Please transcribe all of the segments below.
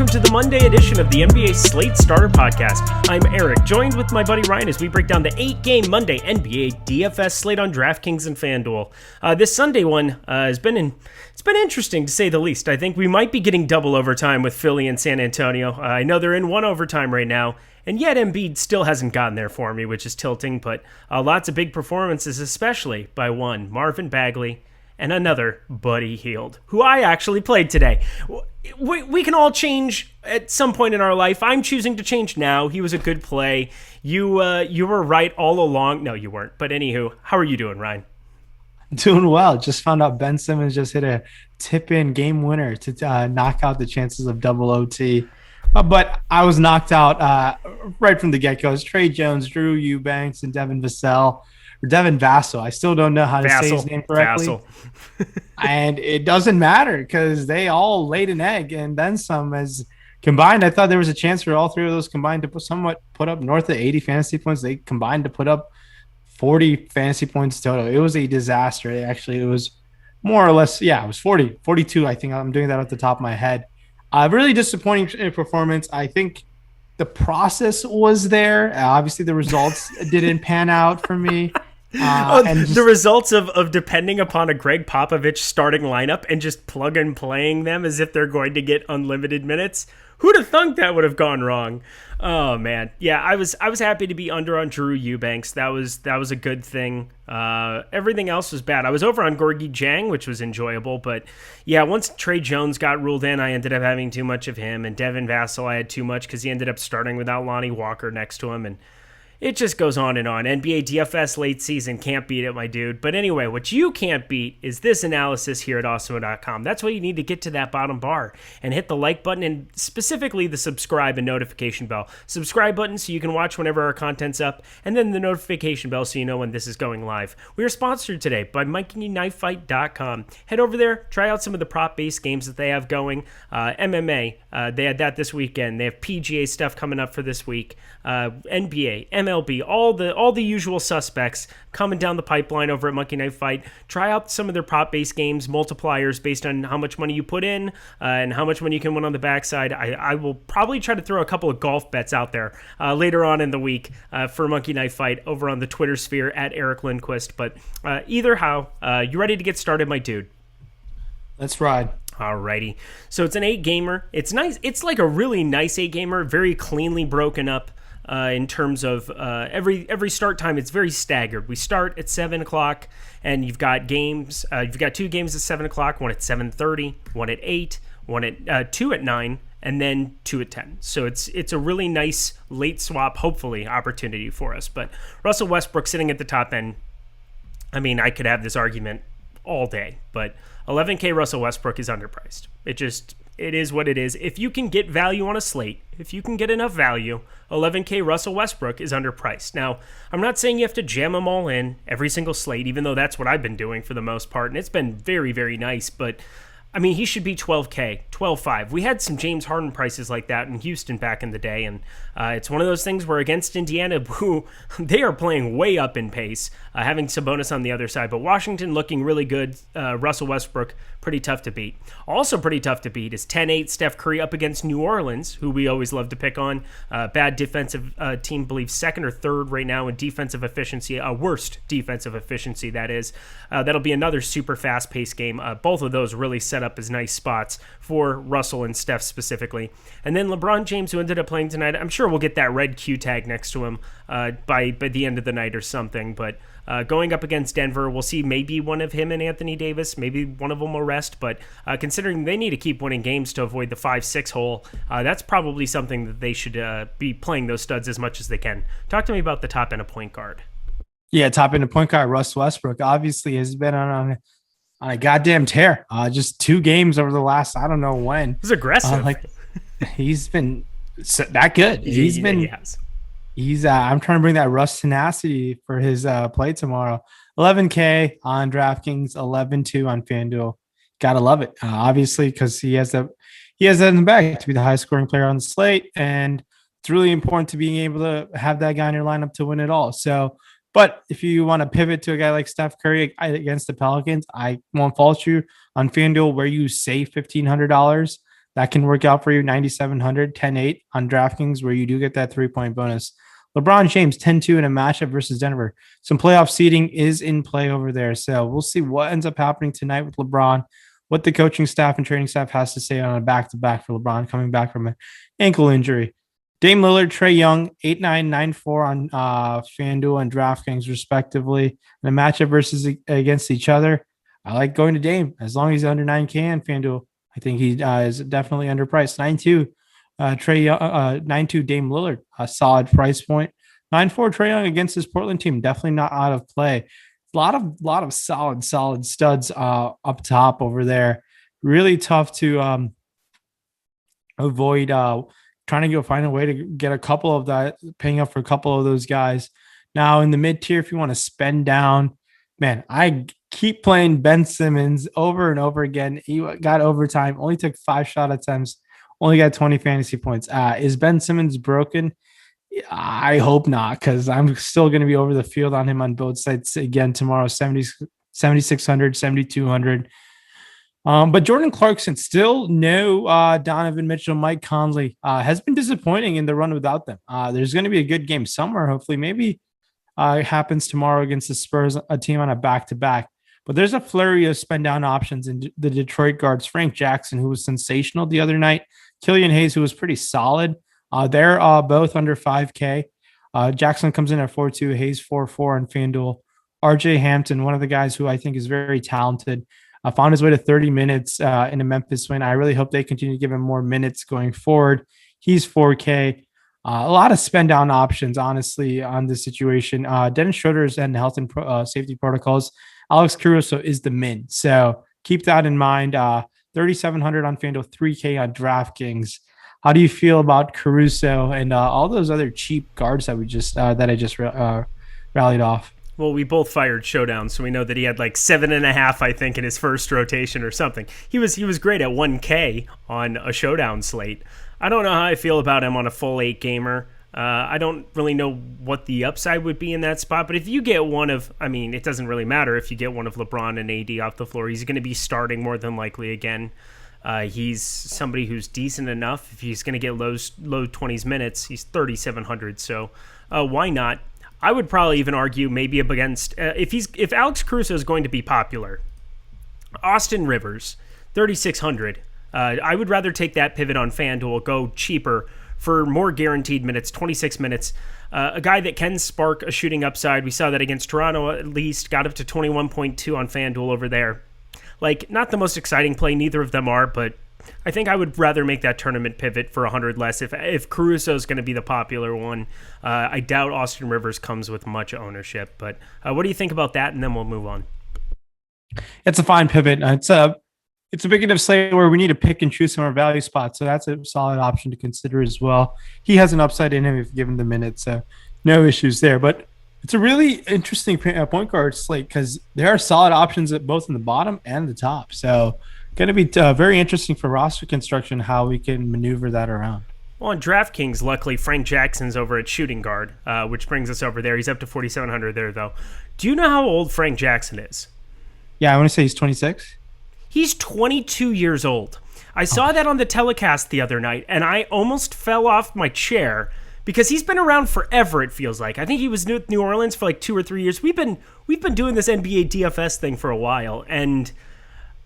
to the Monday edition of the NBA Slate Starter Podcast. I'm Eric, joined with my buddy Ryan as we break down the 8-game Monday NBA DFS slate on DraftKings and FanDuel. This Sunday one it's been interesting to say the least. I think we might be getting double overtime with Philly and San Antonio. I know they're in one overtime right now, and yet Embiid still hasn't gotten there for me, which is tilting, but lots of big performances, especially by one, Marvin Bagley, and another, Buddy Hield, who I actually played today. We can all change at some point in our life. I'm choosing to change now. He was a good play. You were right all along. No, you weren't. But anywho, how are you doing, Ryan? Doing well. Just found out Ben Simmons just hit a tip-in game winner to knock out the chances of double OT. But I was knocked out right from the get-go. It's Trey Jones, Drew Eubanks, and Devin Vassell. Or Devin Vassell. I still don't know how to say his name correctly. And it doesn't matter because they all laid an egg and then some. As combined, I thought there was a chance for all three of those combined to put up north of 80 fantasy points. They combined to put up 40 fantasy points total. It was a disaster. It was more or less, it was 42. I think I'm doing that off the top of my head. Really disappointing performance. I think the process was there. Obviously, the results didn't pan out for me. The results of depending upon a Greg Popovich starting lineup and just plug and playing them as if they're going to get unlimited minutes. Who'd have thunk that would have gone wrong? Oh man, yeah, I was happy to be under on Drew Eubanks. That was a good thing. Everything else was bad. I was over on Gorgie Jang, which was enjoyable, but yeah, once Trey Jones got ruled in, I ended up having too much of him, and Devin Vassell I had too much because he ended up starting without Lonnie Walker next to him, and it just goes on and on. NBA DFS late season, can't beat it, my dude. But anyway, what you can't beat is this analysis here at Awesemo.com. That's why you need to get to that bottom bar and hit the like button and specifically the subscribe and notification bell. Subscribe button so you can watch whenever our content's up, and then the notification bell so you know when this is going live. We are sponsored today by MikeyKnifeFight.com. Head over there, try out some of the prop-based games that they have going. MMA, they had that this weekend. They have PGA stuff coming up for this week. NBA, MLB, all the usual suspects coming down the pipeline over at Monkey Knife Fight. Try out some of their prop-based games, multipliers based on how much money you put in and how much money you can win on the backside. I will probably try to throw a couple of golf bets out there later on in the week for Monkey Knife Fight over on the Twitter sphere at Eric Lindquist. But either how, you ready to get started, my dude? Let's ride. Alrighty. So it's an 8-gamer. It's nice. It's like a really nice 8-gamer, very cleanly broken up. In terms of every start time, it's very staggered. We start at 7 o'clock, and you've got games. You've got 2 games at 7 o'clock, one at 7:30, one at 8, one at 2 at 9, and then 2 at 10. So it's a really nice late swap, hopefully, opportunity for us. But Russell Westbrook sitting at the top end, I mean, I could have this argument all day, but 11K Russell Westbrook is underpriced. It is what it is. If you can get value on a slate, if you can get enough value, 11K Russell Westbrook is underpriced. Now, I'm not saying you have to jam them all in every single slate, even though that's what I've been doing for the most part, and it's been very, very nice, but I mean, he should be 12K, 12.5. We had some James Harden prices like that in Houston back in the day, and it's one of those things where against Indiana, who they are playing way up in pace, having Sabonis on the other side, but Washington looking really good. Russell Westbrook, pretty tough to beat. Also pretty tough to beat is 10-8 Steph Curry up against New Orleans, who we always love to pick on. Bad defensive team, believe second or third right now in defensive efficiency, worst defensive efficiency, that is. That'll be another super fast-paced game. Both of those really set up as nice spots for Russell and Steph specifically. And then LeBron James, who ended up playing tonight, I'm sure we'll get that red Q tag next to him by the end of the night or something. But going up against Denver, we'll see maybe one of him and Anthony Davis. Maybe one of them will rest. But considering they need to keep winning games to avoid the 5-6 hole, that's probably something that they should be playing those studs as much as they can. Talk to me about the top end of point guard. Yeah, top end of point guard, Russ Westbrook, obviously has been on a goddamn tear. Just 2 games over the last, I don't know when. He's aggressive. He's been that good. I'm trying to bring that Russ tenacity for his play tomorrow. 11K on DraftKings, 11-2 on FanDuel. Gotta love it, obviously, because he has that in the bag to be the highest scoring player on the slate, and it's really important to being able to have that guy in your lineup to win it all. So, but if you want to pivot to a guy like Steph Curry against the Pelicans, I won't fault you on FanDuel where you save $1,500. That can work out for you. 9,700, 10-8 on DraftKings, where you do get that 3-point bonus. LeBron James 10-2 in a matchup versus Denver. Some playoff seeding is in play over there. So we'll see what ends up happening tonight with LeBron, what the coaching staff and training staff has to say on a back-to-back for LeBron coming back from an ankle injury. Dame Lillard, Trae Young, 8-9, 9-4 on FanDuel and DraftKings, respectively. In a matchup versus against each other, I like going to Dame as long as he's under 9K on FanDuel. I think he is definitely underpriced. 9-2, Trae Young, 9-2 Dame Lillard, a solid price point. 9-4 Trae Young against this Portland team, definitely not out of play. A lot of solid studs up top over there. Really tough to avoid trying to go find a way to get a couple of that, paying up for a couple of those guys. Now in the mid tier, if you want to spend down, man, I keep playing Ben Simmons over and over again. He got overtime, only took 5 shot attempts, only got 20 fantasy points. Is Ben Simmons broken? I hope not, because I'm still going to be over the field on him on both sides again tomorrow, 7,600, 7,200. But Jordan Clarkson, still no Donovan Mitchell, Mike Conley, has been disappointing in the run without them. There's going to be a good game somewhere, hopefully. Maybe it happens tomorrow against the Spurs, a team on a back-to-back. But there's a flurry of spend-down options in the Detroit guards. Frank Jackson, who was sensational the other night. Killian Hayes, who was pretty solid. They're both under 5K. Jackson comes in at 4.2, Hayes 4.4 on FanDuel. RJ Hampton, one of the guys who I think is very talented, found his way to 30 minutes in a Memphis win. I really hope they continue to give him more minutes going forward. He's 4K. A lot of spend down options, honestly, on this situation. Dennis Schroeder's and health and safety protocols. Alex Caruso is the min. So keep that in mind. 3,700 on FanDuel, 3K on DraftKings. How do you feel about Caruso and all those other cheap guards that I just rallied off? Well, we both fired Showdown, so we know that he had like 7.5, I think, in his first rotation or something. He was great at 1K on a Showdown slate. I don't know how I feel about him on a full 8 gamer. I don't really know what the upside would be in that spot, but if you get it doesn't really matter if you get one of LeBron and AD off the floor. He's going to be starting more than likely again. He's somebody who's decent enough. If he's going to get low 20s minutes, he's 3,700. So why not? I would probably even argue maybe up against if Alex Caruso is going to be popular, Austin Rivers, 3,600. I would rather take that pivot on FanDuel, go cheaper for more guaranteed minutes, 26 minutes. A guy that can spark a shooting upside. We saw that against Toronto at least, got up to 21.2 on FanDuel over there. Like, not the most exciting play, neither of them are, but I think I would rather make that tournament pivot for 100 less if Caruso is going to be the popular one. I doubt Austin Rivers comes with much ownership, but what do you think about that? And then we'll move on. It's a fine pivot. It's a big enough slate where we need to pick and choose some of our value spots, so that's a solid option to consider as well. He has an upside in him if given the minutes, so no issues there. But it's a really interesting point guard slate because there are solid options at both in the bottom and the top. So going to be very interesting for roster construction how we can maneuver that around. Well, on DraftKings, luckily, Frank Jackson's over at shooting guard, which brings us over there. He's up to 4,700 there, though. Do you know how old Frank Jackson is? Yeah, I want to say he's 26. He's 22 years old. I saw that on the telecast the other night, and I almost fell off my chair because he's been around forever, it feels like. I think he was with New Orleans for like 2 or 3 years. We've been doing this NBA DFS thing for a while, and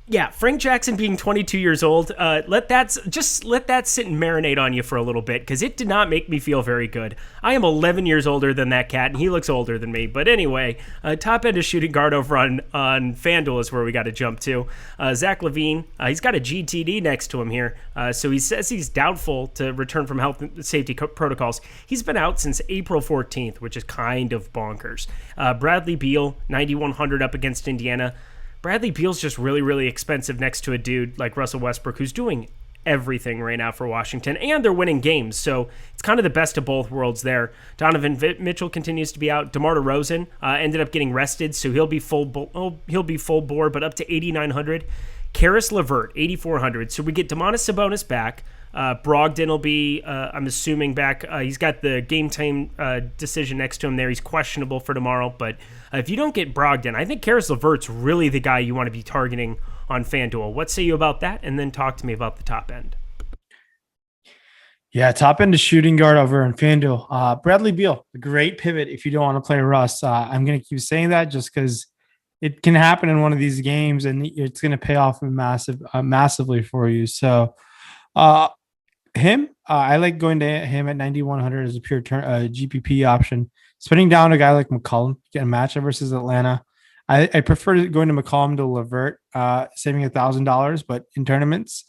yeah, Frank Jackson being 22 years old, let that sit and marinate on you for a little bit because it did not make me feel very good. I am 11 years older than that cat, and he looks older than me. But anyway, top end of shooting guard over on FanDuel is where we got to jump to. Zach LaVine, he's got a GTD next to him here, so he says he's doubtful to return from health and safety protocols. He's been out since April 14th, which is kind of bonkers. Bradley Beal, 9,100 up against Indiana. Bradley Beal's just really, really expensive next to a dude like Russell Westbrook, who's doing everything right now for Washington, and they're winning games, so it's kind of the best of both worlds there. Donovan Mitchell continues to be out. DeMar DeRozan ended up getting rested, so he'll be full bore, but up to 8,900. Karis LeVert, 8,400. So we get Domantas Sabonis back. Brogdon will be, I'm assuming, back. He's got the game time decision next to him there. He's questionable for tomorrow, but if you don't get Brogdon, I think Karis LeVert's really the guy you want to be targeting on FanDuel. What say you about that? And then talk to me about the top end. Yeah, top end to shooting guard over in FanDuel. Bradley Beal, a great pivot if you don't want to play Russ. I'm going to keep saying that just because it can happen in one of these games and it's going to pay off massively for you. So, uh, I like going to him at 9,100 as a pure GPP option. Spinning down a guy like McCollum, get a matchup versus Atlanta. I prefer going to McCollum to Levert, saving $1,000, but in tournaments,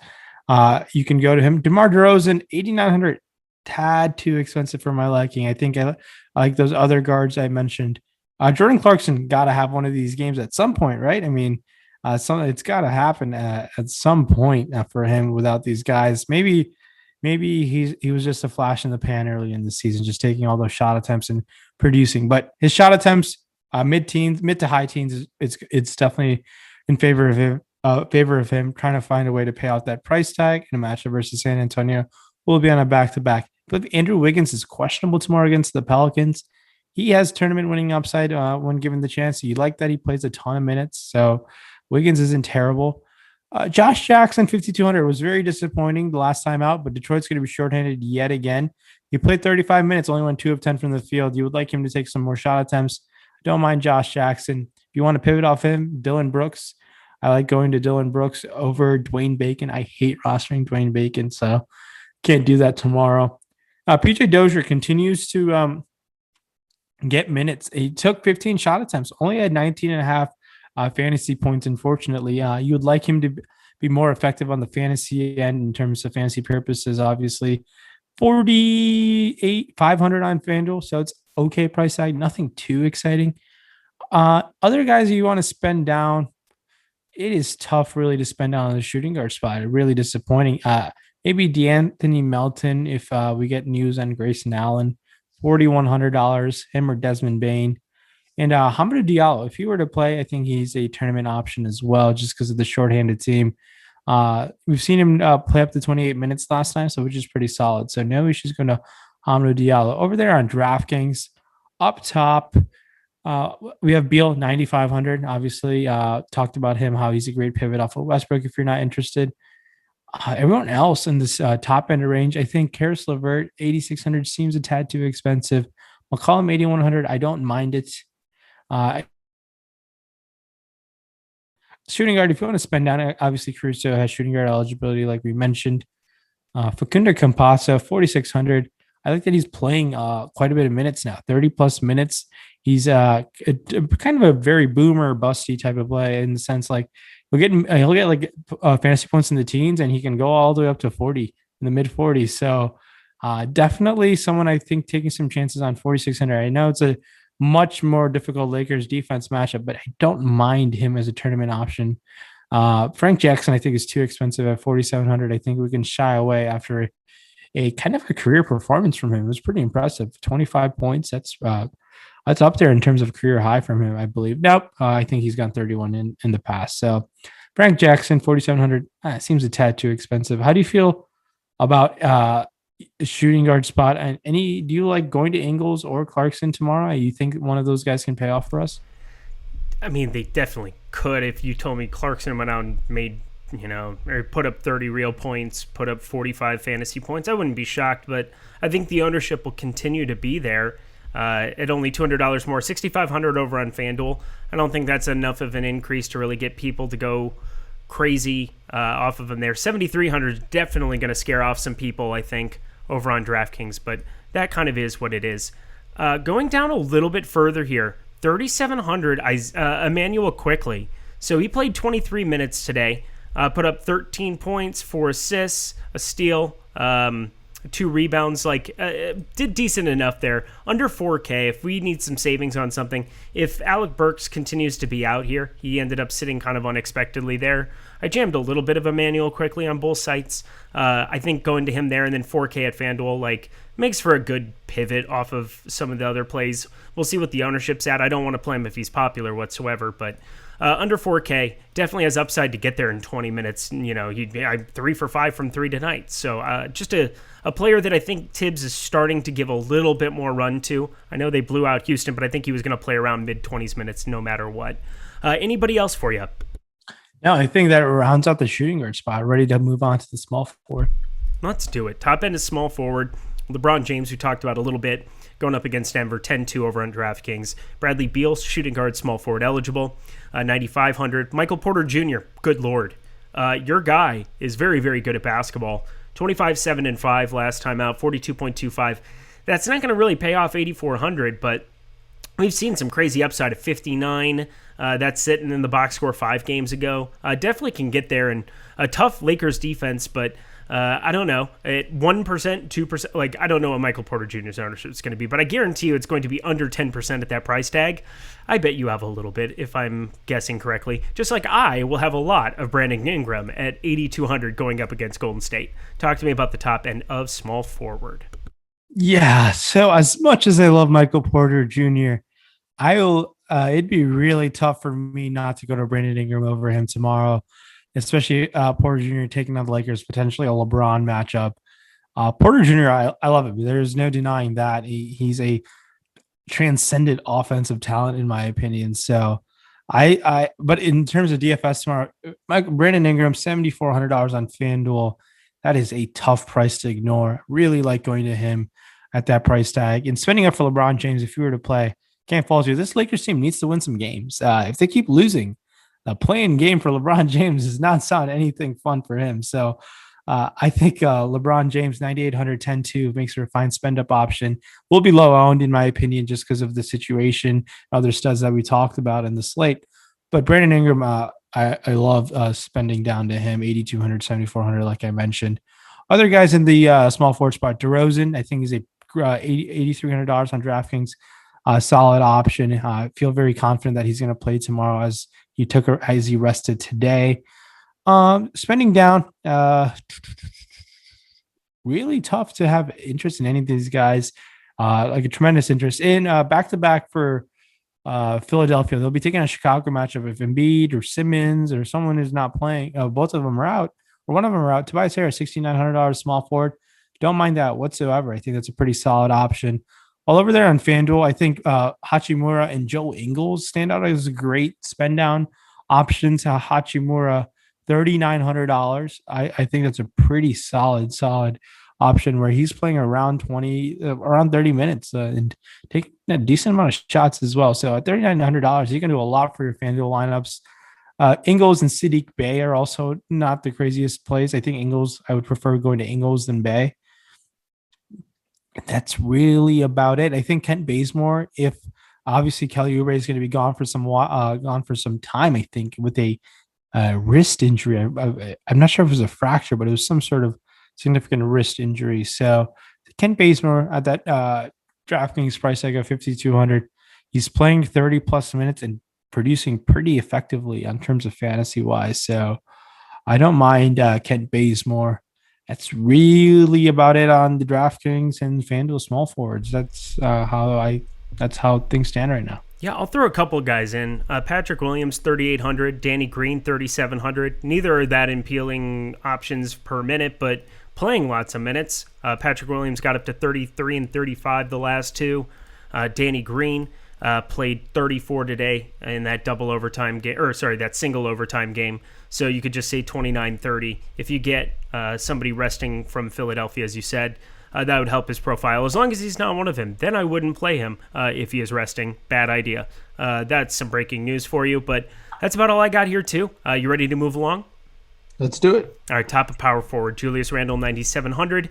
you can go to him. DeMar DeRozan, 8,900, tad too expensive for my liking. I think I like those other guards I mentioned. Jordan Clarkson got to have one of these games at some point, right? I mean, it's got to happen at some point for him without these guys. Maybe he was just a flash in the pan early in the season, just taking all those shot attempts and producing. But his shot attempts, mid to high teens, it's definitely in favor of him. Trying to find a way to pay out that price tag in a matchup versus San Antonio. Will be on a back to back. But Andrew Wiggins is questionable tomorrow against the Pelicans. He has tournament winning upside when given the chance. You like that he plays a ton of minutes, so Wiggins isn't terrible. Josh Jackson, 5,200, was very disappointing the last time out, but Detroit's going to be shorthanded yet again. He played 35 minutes, only went 2 of 10 from the field. You would like him to take some more shot attempts. Don't mind Josh Jackson. If you want to pivot off him, Dylan Brooks. I like going to Dylan Brooks over Dwayne Bacon. I hate rostering Dwayne Bacon, so can't do that tomorrow. PJ Dozier continues to get minutes. He took 15 shot attempts, only had 19 and a half fantasy points, unfortunately. You would like him to be more effective on the fantasy end in terms of fantasy purposes, obviously. 48,500 on FanDuel, so it's okay price tag, nothing too exciting. Other guys you want to spend down, it is tough really to spend down on the shooting guard spot. Really disappointing. Maybe DeAnthony Melton if we get news on Grayson Allen, $4,100, him or Desmond Bain. And Hamidou Diallo, if he were to play, I think he's a tournament option as well, just because of the shorthanded team. We've seen him play up to 28 minutes last time, so which is pretty solid. So no issues going to Hamidou Diallo. Over there on DraftKings, up top, we have Beal, 9,500. Obviously, talked about him, how he's a great pivot off of Westbrook if you're not interested. Everyone else in this top end range, I think Karis LeVert, 8,600 seems a tad too expensive. McCollum, 8,100. I don't mind it. Shooting guard, if you want to spend down, obviously Caruso has shooting guard eligibility, like we mentioned. Facundo Campazzo, 4,600. I like that he's playing quite a bit of minutes now, 30 plus minutes. He's kind of a very boomer busty type of play in the sense like he'll get like fantasy points in the teens, and he can go all the way up to 40 in the mid 40s. So definitely someone I think taking some chances on 4,600. I know it's a much more difficult Lakers defense matchup, but I don't mind him as a tournament option. Frank Jackson, I think, is too expensive at 4,700. I think we can shy away after a kind of a career performance from him. It was pretty impressive. 25 points. That's up there in terms of career high from him, I believe. Nope. I think he's gone 31 in the past. So Frank Jackson, 4,700, seems a tad too expensive. How do you feel about shooting guard spot? And do you like going to Ingles or Clarkson tomorrow? You think one of those guys can pay off for us? I mean, they definitely could. If you told me Clarkson went out and made, or put up 30 real points, put up 45 fantasy points, I wouldn't be shocked. But I think the ownership will continue to be there at only $200 more, 6,500 over on FanDuel. I don't think that's enough of an increase to really get people to go crazy off of him there. 7,300 is definitely going to scare off some people, I think, over on DraftKings, but that kind of is what it is. Going down a little bit further here, 3,700, Emmanuel Quickly. So he played 23 minutes today, put up 13 points, 4 assists, a steal, 2 rebounds, did decent enough there. Under 4K, if we need some savings on something. If Alec Burks continues to be out here, he ended up sitting kind of unexpectedly there. I jammed a little bit of Emmanuel Quickly on both sites. I think going to him there and then 4K at FanDuel, makes for a good pivot off of some of the other plays. We'll see what the ownership's at. I don't want to play him if he's popular whatsoever, but under 4K definitely has upside to get there in 20 minutes. I'm 3 for 5 from 3 tonight. So just a player that I think Tibbs is starting to give a little bit more run to. I know they blew out Houston, but I think he was going to play around mid-20s minutes no matter what. Anybody else for you? No, I think that rounds out the shooting guard spot. Ready to move on to the small forward. Let's do it. Top end is small forward. LeBron James, we talked about a little bit, going up against Denver, 10-2 over on DraftKings. Bradley Beal, shooting guard, small forward eligible, 9,500. Michael Porter Jr., good lord. Your guy is very, very good at basketball. 25, 7, and 5 last time out, 42.25. That's not going to really pay off 8,400, but we've seen some crazy upside of 59. That's sitting in the box score 5 games ago. Definitely can get there, and a tough Lakers defense, but I don't know. At 1%, 2%, like, I don't know what Michael Porter Jr.'s ownership is going to be, but I guarantee you it's going to be under 10% at that price tag. I bet you have a little bit, if I'm guessing correctly. Just like I will have a lot of Brandon Ingram at 8,200 going up against Golden State. Talk to me about the top end of small forward. Yeah. So as much as I love Michael Porter Jr., it'd be really tough for me not to go to Brandon Ingram over him tomorrow, especially Porter Jr. taking on the Lakers, potentially a LeBron matchup. Porter Jr., I love him. There's no denying that. He's a transcendent offensive talent, in my opinion. So but in terms of DFS tomorrow, Brandon Ingram, $7,400 on FanDuel. That is a tough price to ignore. Really like going to him at that price tag and spending up for LeBron James. If you were to play, can't fall to this Lakers team needs to win some games. If they keep losing, the playing game for LeBron James does not sound anything fun for him. So I think LeBron James, 9,800, 10-2 makes her a fine spend up option. Will be low owned, in my opinion, just because of the situation, other studs that we talked about in the slate. But Brandon Ingram, I love spending down to him, 8,200, 7,400, like I mentioned. Other guys in the small forward spot, DeRozan, I think is a $8,300 on DraftKings, solid option. I feel very confident that he's going to play tomorrow as he rested today. Spending down, really tough to have interest in any of these guys. Like a tremendous interest in back-to-back for Philadelphia. They'll be taking a Chicago matchup if Embiid or Simmons or someone is not playing. Both of them are out, or one of them are out. Tobias Harris, $6,900 small forward. Don't mind that whatsoever. I think that's a pretty solid option. All over there on FanDuel, I think Hachimura and Joe Ingles stand out as a great spend down options. Hachimura, $3,900. I think that's a pretty solid option where he's playing around 30 minutes and taking a decent amount of shots as well. So at $3,900, you can do a lot for your FanDuel lineups. Ingles and Sadiq Bey are also not the craziest plays. I think Ingles, I would prefer going to Ingles than Bey. That's really about it. I think Kent Bazemore, if obviously Kelly Oubre is going to be gone for some time, I think with a wrist injury. I'm not sure if it was a fracture, but it was some sort of significant wrist injury. So Kent Bazemore at that DraftKings price tag of 5,200, he's playing 30 plus minutes and producing pretty effectively in terms of fantasy wise. So I don't mind Kent Bazemore. That's really about it on the DraftKings and FanDuel small forwards. That's how things stand right now. Yeah, I'll throw a couple of guys in. Patrick Williams, 3,800. Danny Green, 3,700. Neither are that appealing options per minute, but playing lots of minutes. Patrick Williams got up to 33 and 35 the last two. Danny Green played 34 today in that that single overtime game. So you could just say 29-30. If you get somebody resting from Philadelphia, as you said, that would help his profile. As long as he's not one of them, then I wouldn't play him if he is resting. Bad idea. That's some breaking news for you, but that's about all I got here too. You ready to move along? Let's do it. All right, top of power forward, Julius Randle, 9,700.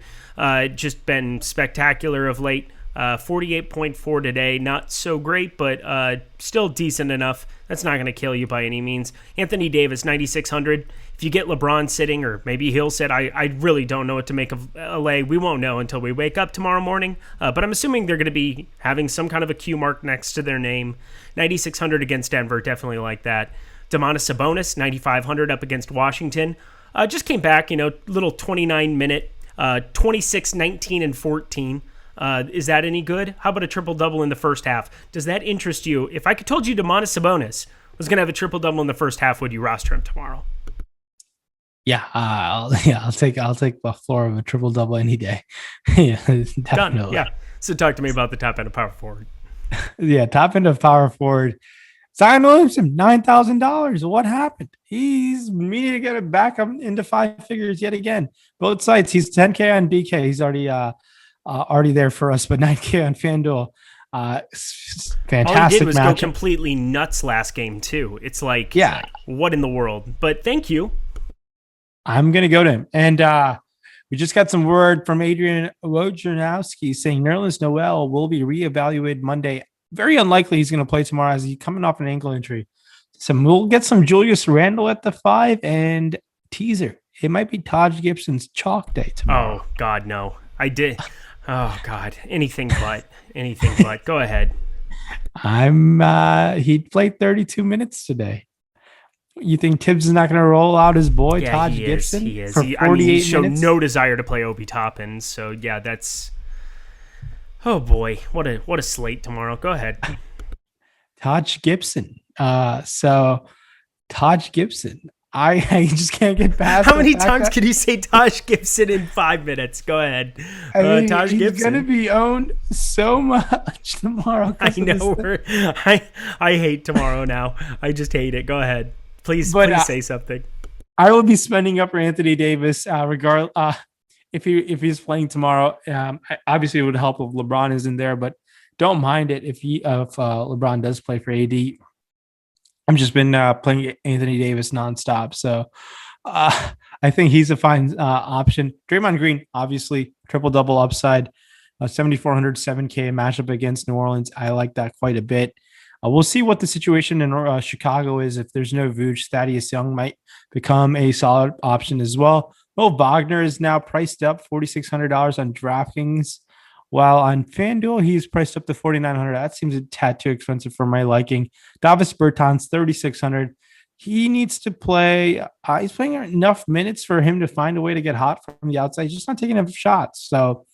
Just been spectacular of late. 48.4 today, not so great, but still decent enough. That's not going to kill you by any means. Anthony Davis, 9,600. If you get LeBron sitting, or maybe he'll sit, I really don't know what to make of LA. We won't know until we wake up tomorrow morning, but I'm assuming they're going to be having some kind of a Q mark next to their name. 9,600 against Denver, definitely like that. Domantas Sabonis, 9,500 up against Washington. Just came back, little 29-minute, 26, 19, and 14. Is that any good? How about a triple-double in the first half? Does that interest you? If I told you Domantas Sabonis was going to have a triple-double in the first half, would you roster him tomorrow? Yeah, I'll take the floor of a triple-double any day. Yeah, definitely. Done. Yeah. So talk to me about the top end of power forward. Yeah, top end of power forward. Zion Williamson, $9,000. What happened? He's meaning to get it back up into five figures yet again. Both sites. He's 10K on BK. He's already there for us, but 9K on FanDuel. Fantastic. All he did was matchup. go completely nuts last game too. It's like, what in the world? But thank you. I'm gonna go to him, and we just got some word from Adrian Wojnarowski saying Nerlens Noel will be reevaluated Monday. Very unlikely he's going to play tomorrow as he's coming off an ankle injury. So we'll get some Julius Randle at the 5 and teaser. It might be Taj Gibson's chalk day tomorrow. Oh, God, no. I did. Oh, God. Anything but. Go ahead. He played 32 minutes today. You think Tibbs is not going to roll out his boy, Taj Gibson? He is. For 48 he showed minutes? no desire to play Obi Toppin. So, yeah, that's... Oh, boy. What a slate tomorrow. Go ahead. Taj Gibson. So Taj Gibson. I just can't get past. How many times can you say Taj Gibson in 5 minutes? Go ahead. Taj Gibson. He's going to be owned so much tomorrow. I know. I hate tomorrow now. I just hate it. Go ahead. Please say something. I will be spending up for Anthony Davis if he's playing tomorrow. Obviously, it would help if LeBron isn't there, but don't mind it if LeBron does play for AD. I've just been playing Anthony Davis nonstop, so I think he's a fine option. Draymond Green, obviously, triple-double upside, 7,400, 7K matchup against New Orleans. I like that quite a bit. We'll see what the situation in Chicago is. If there's no Vooch, Thaddeus Young might become a solid option as well. Mo Wagner is now priced up $4,600 on DraftKings, while on FanDuel, he's priced up to $4,900. That seems a tad too expensive for my liking. Davis Bertans, $3,600. He needs to play. He's playing enough minutes for him to find a way to get hot from the outside. He's just not taking enough shots. So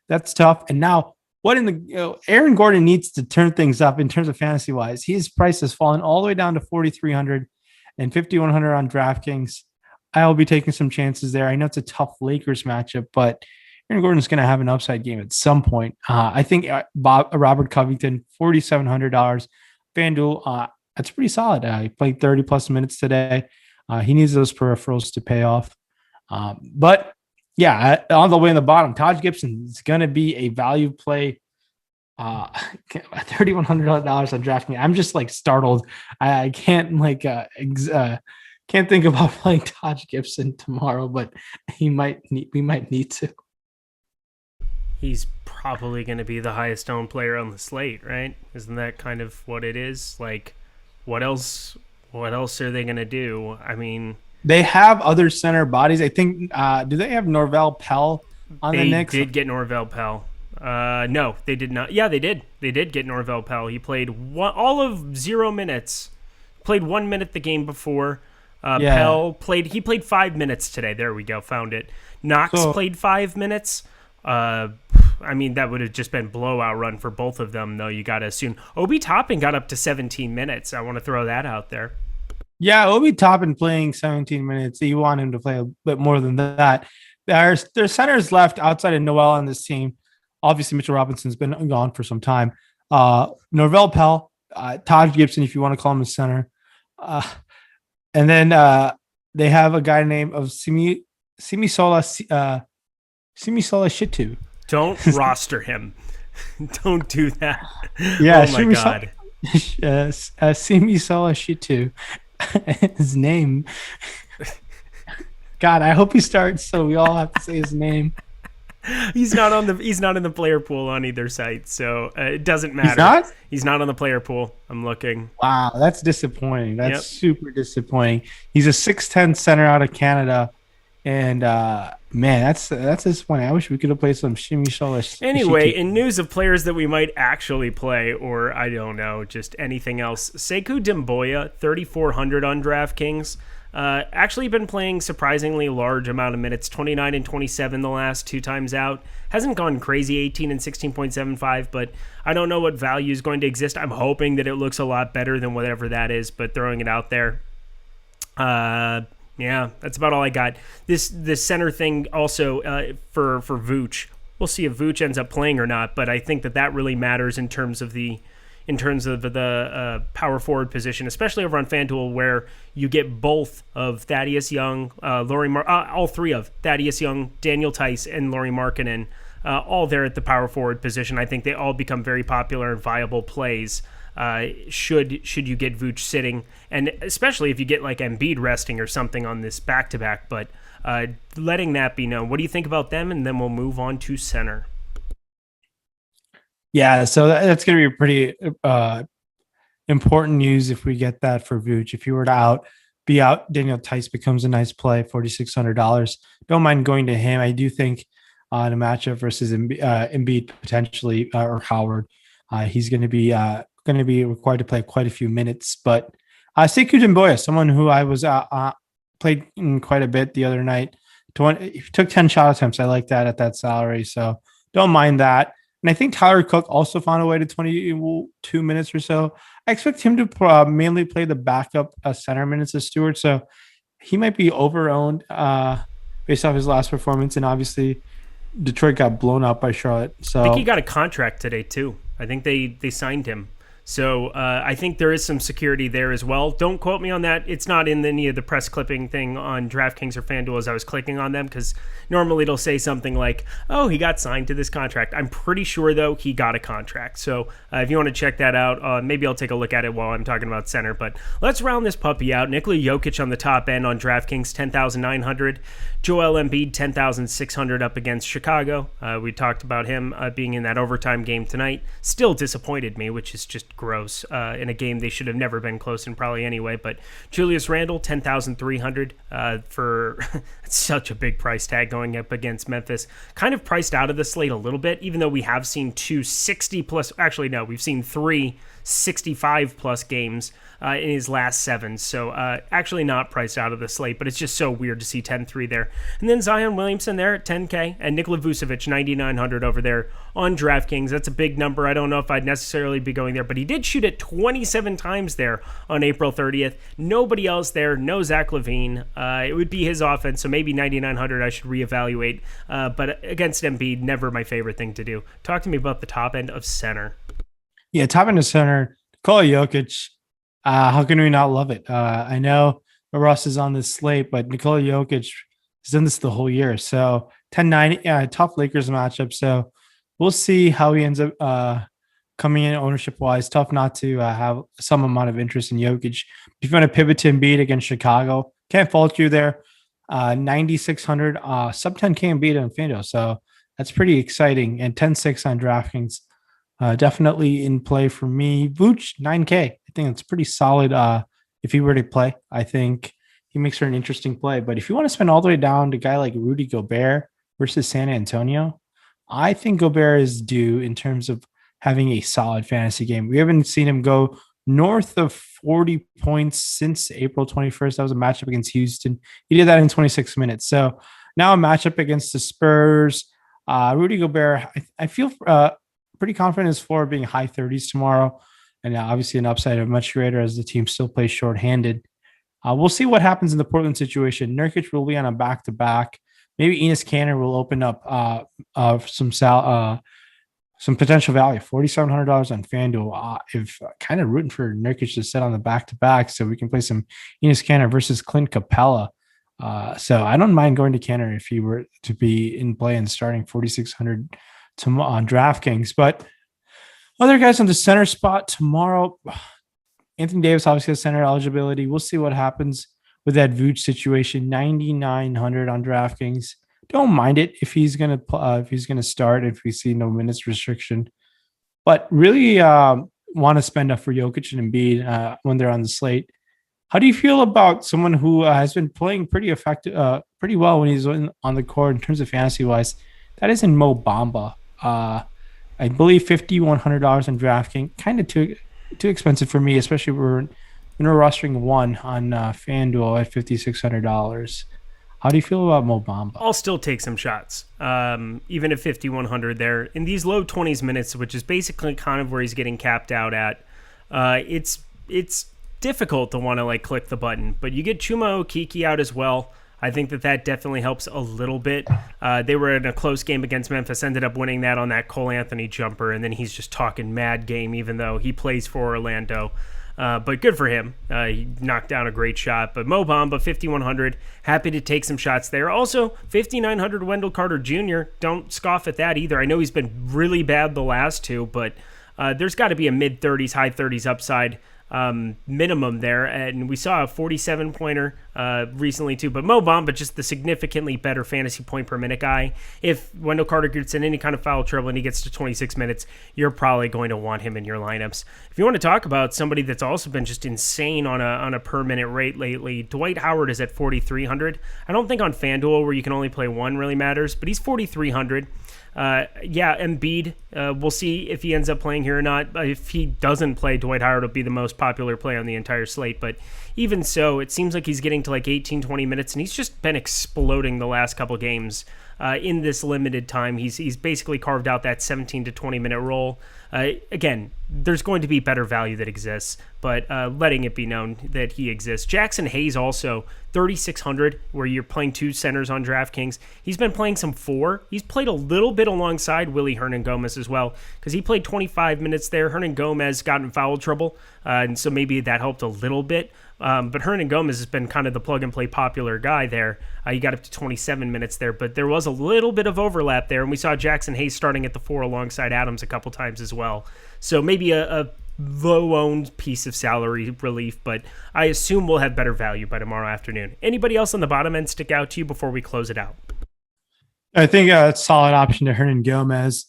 that's tough. And now, Aaron Gordon needs to turn things up in terms of fantasy wise. His price has fallen all the way down to 4,300 and 5,100 on DraftKings. I'll be taking some chances there. I know it's a tough Lakers matchup, but Aaron Gordon's going to have an upside game at some point. I think Robert Covington, $4,700. FanDuel, that's pretty solid. He played 30 plus minutes today. He needs those peripherals to pay off. But yeah, all the way in the bottom, Taj Gibson is going to be a value play. $3,100 on DraftKings. I'm just like startled. I can't can't think about playing Taj Gibson tomorrow, but we might need to. He's probably going to be the highest owned player on the slate, right? Isn't that kind of what it is? Like, what else are they going to do? I mean, they have other center bodies. I think, do they have Norvell Pell on the Knicks? They did get Norvell Pell. No, they did not. Yeah, they did. They did get Norvell Pell. He played all of 0 minutes. Played 1 minute the game before. Pell played 5 minutes today. There we go. Found it. Knox played 5 minutes. I mean, that would have just been blowout run for both of them, though. You got to assume Obi Toppin got up to 17 minutes. I want to throw that out there. Yeah, Obi Toppin playing 17 minutes. You want him to play a bit more than that. There's centers left outside of Noel on this team. Obviously, Mitchell Robinson's been gone for some time. Norvell Pell, Taj Gibson, if you want to call him a center. And then they have a guy named Simisola Shitu. Don't roster him. Don't do that. Yeah, oh my God. Simisola Shitu. His name. God, I hope he starts so we all have to say his name. He's not in the player pool on either site, so it doesn't matter. He's not? He's not on the player pool. I'm looking. Wow, that's disappointing. That's super disappointing. He's a 6'10" center out of Canada, and man, that's disappointing. I wish we could have played some Shimmy Shola. Anyway, in news of players that we might actually play, or I don't know, just anything else, Sekou Doumbouya, 3,400 on DraftKings. Actually been playing surprisingly large amount of minutes, 29 and 27 the last 2 times out. Hasn't gone crazy, 18 and 16.75, but I don't know what value is going to exist. I'm hoping that it looks a lot better than whatever that is, but throwing it out there. Yeah, that's about all I got. This center thing also for Vooch. We'll see if Vooch ends up playing or not, but I think that really matters in terms of the in terms of the power forward position, especially over on FanDuel, where you get both of Thaddeus Young, all three of Thaddeus Young, Daniel Tice, and Lauri Markkanen, all there at the power forward position. I think they all become very popular and viable plays. Should you get Vooch sitting, and especially if you get like Embiid resting or something on this back-to-back, but letting that be known. What do you think about them? And then we'll move on to center. Yeah, so that's going to be pretty important news if we get that for Vooch. If you were to be out, Daniel Tice becomes a nice play, $4,600. Don't mind going to him. I do think in a matchup versus Embiid potentially or Howard, he's going to be required to play quite a few minutes. But Sekou Doumbouya, someone who I was played in quite a bit the other night. He took 10 shot attempts. I like that at that salary, so don't mind that. And I think Tyler Cook also found a way to 22 minutes or so. I expect him to mainly play the backup center minutes as Stewart, so he might be over-owned based off his last performance. And obviously, Detroit got blown out by Charlotte. So I think he got a contract today too. I think they signed him. So I think there is some security there as well. Don't quote me on that. It's not in any of the press clipping thing on DraftKings or FanDuel as I was clicking on them, because normally it'll say something like, oh, he got signed to this contract. I'm pretty sure, though, he got a contract. So if you want to check that out, maybe I'll take a look at it while I'm talking about center. But let's round this puppy out. Nikola Jokic on the top end on DraftKings, 10,900. Joel Embiid, 10,600 up against Chicago. We talked about him being in that overtime game tonight. Still disappointed me, which is just gross in a game they should have never been close in probably anyway. But Julius Randle, 10,300 for such a big price tag going up against Memphis. Kind of priced out of the slate a little bit, even though we have seen 2 60 plus. Actually, no, we've seen 3 65 plus games in his last 7. So actually not priced out of the slate, but it's just so weird to see 10-3 there. And then Zion Williamson there at 10K and Nikola Vucevic, 9,900 over there on DraftKings. That's a big number. I don't know if I'd necessarily be going there, but he did shoot it 27 times there on April 30th. Nobody else there. No Zach LaVine. It would be his offense, so maybe 9,900 I should reevaluate. But against Embiid, never my favorite thing to do. Talk to me about the top end of center. Yeah, top end of center, Nikola Jokic. How can we not love it? I know Russ is on this slate, but Nikola Jokic has done this the whole year. So 10-9, tough Lakers matchup. So we'll see how he ends up coming in ownership-wise. Tough not to have some amount of interest in Jokic. If you want to pivot to Embiid against Chicago, can't fault you there. 9,600, sub 10K Embiid on FanDuel. So that's pretty exciting. And 10-6 on DraftKings. Definitely in play for me. Vooch, 9K. I think it's pretty solid if he were to play. I think he makes for an interesting play. But if you want to spend all the way down to a guy like Rudy Gobert versus San Antonio, I think Gobert is due in terms of having a solid fantasy game. We haven't seen him go north of 40 points since April 21st. That was a matchup against Houston. He did that in 26 minutes. So now a matchup against the Spurs. Rudy Gobert, I feel pretty confident his floor being high 30s tomorrow. And obviously an upside of much greater as the team still plays shorthanded. We'll see what happens in the Portland situation. Nurkic will be on a back-to-back. Maybe Enes Kanter will open up some potential value, $4,700 on FanDuel. If kind of rooting for Nurkic to set on the back-to-back so we can play some Enes Kanter versus Clint Capella. So I don't mind going to Kanter if he were to be in play and starting 4,600 on DraftKings. But other guys on the center spot tomorrow, Anthony Davis obviously has center eligibility. We'll see what happens with that Vooch situation. 9,900 on DraftKings. Don't mind it if he's gonna start, if we see no minutes restriction. But really want to spend up for Jokic and Embiid when they're on the slate. How do you feel about someone who has been playing pretty well when he's on the court in terms of fantasy wise? That is in Mo Bamba. I believe $5,100 on DraftKings, kind of too expensive for me, especially when we're rostering one on FanDuel at $5,600. How do you feel about Mo Bamba? I'll still take some shots, even at 5,100 there. In these low 20s minutes, which is basically kind of where he's getting capped out at, it's difficult to want to click the button. But you get Chuma Okeke out as well. I think that definitely helps a little bit. They were in a close game against Memphis, ended up winning that on that Cole Anthony jumper, and then he's just talking mad game, even though he plays for Orlando. But good for him. He knocked down a great shot. But Mo Bamba, 5,100. Happy to take some shots there. Also, 5,900 Wendell Carter Jr. Don't scoff at that either. I know he's been really bad the last two, but there's got to be a mid-30s, high 30s upside minimum there. And we saw a 47-pointer recently too. But Mo Bamba, just the significantly better fantasy point per minute guy. If Wendell Carter gets in any kind of foul trouble and he gets to 26 minutes, you're probably going to want him in your lineups. If you want to talk about somebody that's also been just insane on a per minute rate lately, Dwight Howard is at 4,300. I don't think on FanDuel, where you can only play one, really matters, but he's 4,300. Embiid, we'll see if he ends up playing here or not. If he doesn't play, Dwight Howard will be the most popular player on the entire slate. But even so, it seems like he's getting to like 18, 20 minutes, and he's just been exploding the last couple games in this limited time. He's basically carved out that 17 to 20-minute role. Again, there's going to be better value that exists, but letting it be known that he exists. Jackson Hayes also, 3,600, where you're playing two centers on DraftKings. He's been playing some four. He's played a little bit alongside Willie Hernangomez as well, because he played 25 minutes there. Hernangomez got in foul trouble, and so maybe that helped a little bit. But Hernangomez has been kind of the plug-and-play popular guy there. He got up to 27 minutes there, but there was a little bit of overlap there, and we saw Jackson Hayes starting at the 4 alongside Adams a couple times as well. So maybe a low-owned piece of salary relief, but I assume we'll have better value by tomorrow afternoon. Anybody else on the bottom end stick out to you before we close it out? I think a solid option to Hernangomez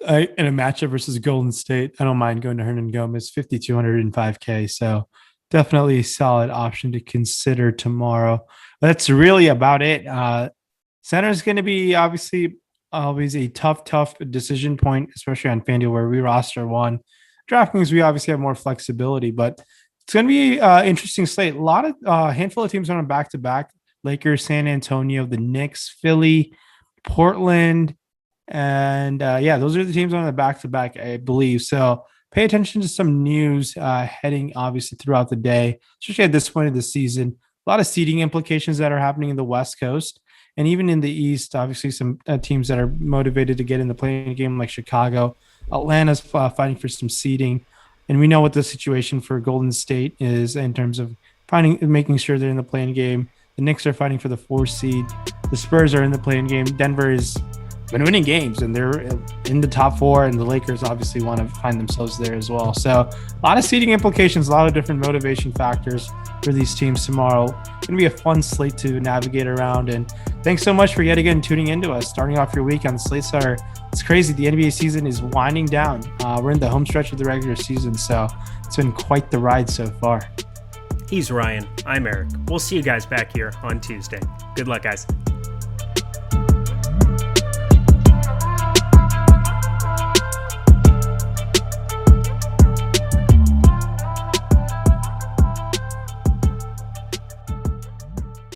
in a matchup versus Golden State. I don't mind going to Hernangomez, 5,205K, so definitely a solid option to consider tomorrow. That's really about it. Center is going to be obviously always a tough decision point, especially on FanDuel where we roster one. DraftKings, we obviously have more flexibility, but it's going to be an interesting slate. A lot of handful of teams on a back-to-back: Lakers, San Antonio, the Knicks, Philly, Portland, and those are the teams on the back-to-back, I believe. So pay attention to some news heading obviously throughout the day, especially at this point of the season. A lot of seeding implications that are happening in the West Coast and even in the East. Obviously, some teams that are motivated to get in the play-in game like Chicago. Atlanta's fighting for some seeding. And we know what the situation for Golden State is in terms of making sure they're in the play-in game. The Knicks are fighting for the 4th seed. The Spurs are in the play-in game. Denver is been winning games and they're in the top 4, and the Lakers obviously want to find themselves there as well. So a lot of seeding implications, a lot of different motivation factors for these teams tomorrow. It's going to be a fun slate to navigate around, and thanks so much for yet again tuning into us, starting off your week on Slate Starter. It's crazy. The NBA season is winding down. We're in the home stretch of the regular season, so it's been quite the ride so far. He's Ryan. I'm Eric. We'll see you guys back here on Tuesday. Good luck, guys.